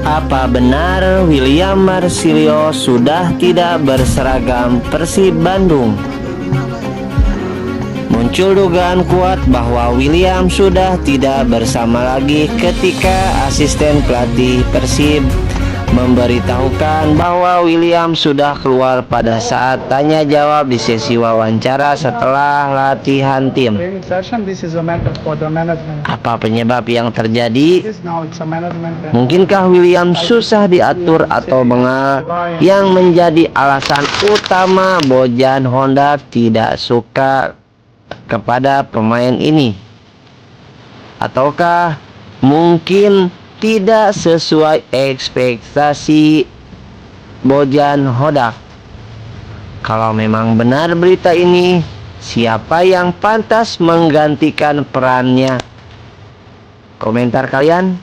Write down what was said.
Apa benar William Marsilio sudah tidak berseragam Persib Bandung? Muncul dugaan kuat bahwa William sudah tidak bersama lagi ketika asisten pelatih Persib memberitahukan bahwa William sudah keluar pada saat tanya jawab di sesi wawancara setelah latihan tim. Apa penyebab yang terjadi? Mungkinkah William susah diatur atau bengal yang menjadi alasan utama Bojan Honda tidak suka kepada pemain ini? Ataukah mungkin tidak sesuai ekspektasi Bojan Honda? Kalau memang benar berita ini, siapa yang pantas menggantikan perannya? Komentar kalian?